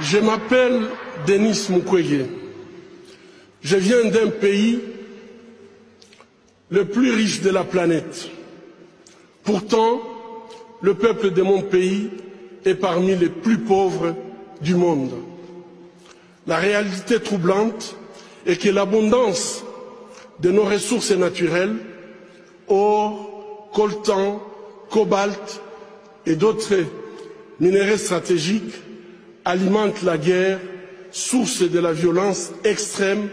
Je m'appelle Denis Mukwege. Je viens d'un pays le plus riche de la planète. Pourtant, le peuple de mon pays est parmi les plus pauvres du monde. La réalité troublante est que l'abondance de nos ressources naturelles, or, coltan, cobalt et d'autres minéraux stratégiques, alimente la guerre, source de la violence extrême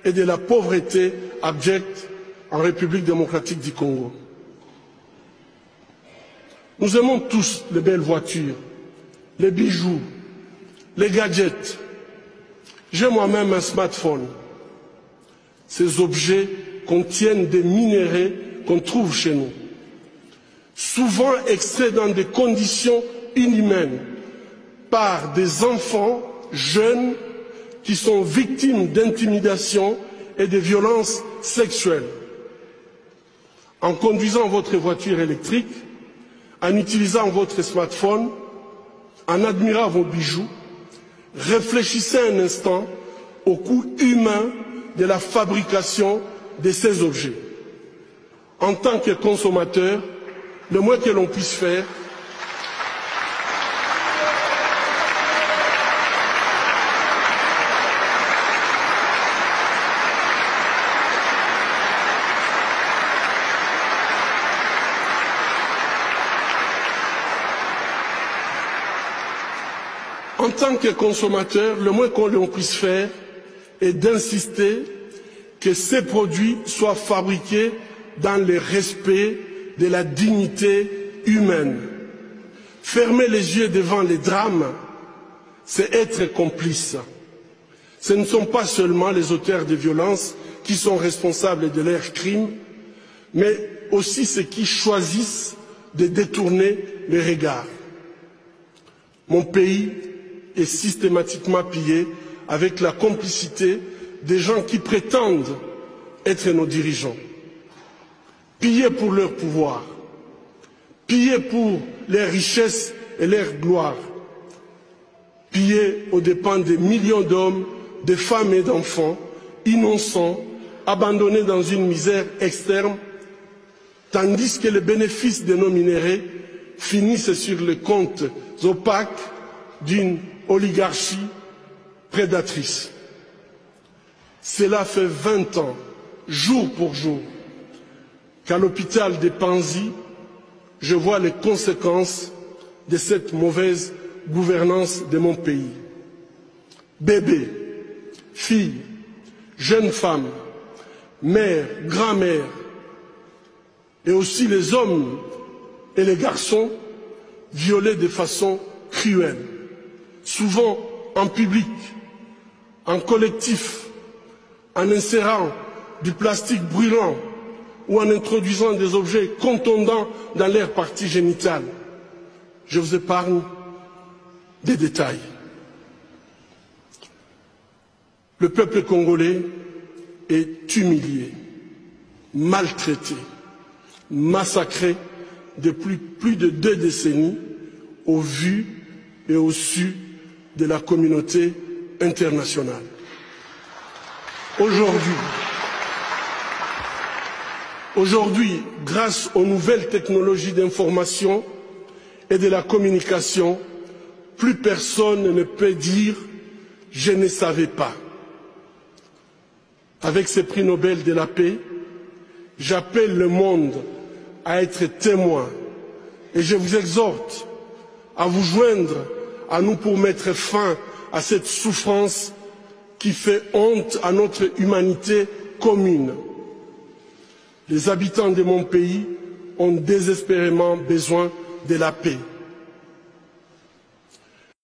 et de la pauvreté abjecte en République démocratique du Congo. Nous aimons tous les belles voitures, les bijoux, les gadgets. J'ai moi-même un smartphone. Ces objets contiennent des minéraux qu'on trouve chez nous, souvent extraits dans des conditions inhumaines par des enfants jeunes qui sont victimes d'intimidation et de violences sexuelles. En conduisant votre voiture électrique, en utilisant votre smartphone, en admirant vos bijoux, réfléchissez un instant au coût humain de la fabrication de ces objets. En tant que consommateur, le moins que l'on puisse faire, en tant que consommateur, le moins que l'on puisse faire est d'insister que ces produits soient fabriqués dans le respect de la dignité humaine. Fermer les yeux devant les drames, c'est être complice. Ce ne sont pas seulement les auteurs de violences qui sont responsables de leurs crimes, mais aussi ceux qui choisissent de détourner les regards. Mon pays est systématiquement pillé avec la complicité des gens qui prétendent être nos dirigeants. Pillés pour leur pouvoir, pillés pour leurs richesses et leur gloire, pillés aux dépens des millions d'hommes, de femmes et d'enfants, innocents, abandonnés dans une misère externe, tandis que les bénéfices de nos minéraux finissent sur les comptes opaques d'une oligarchie prédatrice. Cela fait 20 ans, jour pour jour, qu'à l'hôpital de Panzi, je vois les conséquences de cette mauvaise gouvernance de mon pays. Bébés, filles, jeunes femmes, mères, grand-mères, et aussi les hommes et les garçons violés de façon cruelle, souvent en public, en collectif, en insérant du plastique brûlant ou en introduisant des objets contondants dans leurs parties génitales. Je vous épargne des détails. Le peuple congolais est humilié, maltraité, massacré depuis plus de 2 décennies au vu et au su de la communauté internationale. Aujourd'hui, grâce aux nouvelles technologies d'information et de la communication, plus personne ne peut dire « je ne savais pas ». Avec ce prix Nobel de la paix, j'appelle le monde à être témoin et je vous exhorte à vous joindre à nous pour mettre fin à cette souffrance qui fait honte à notre humanité commune. Les habitants de mon pays ont désespérément besoin de la paix.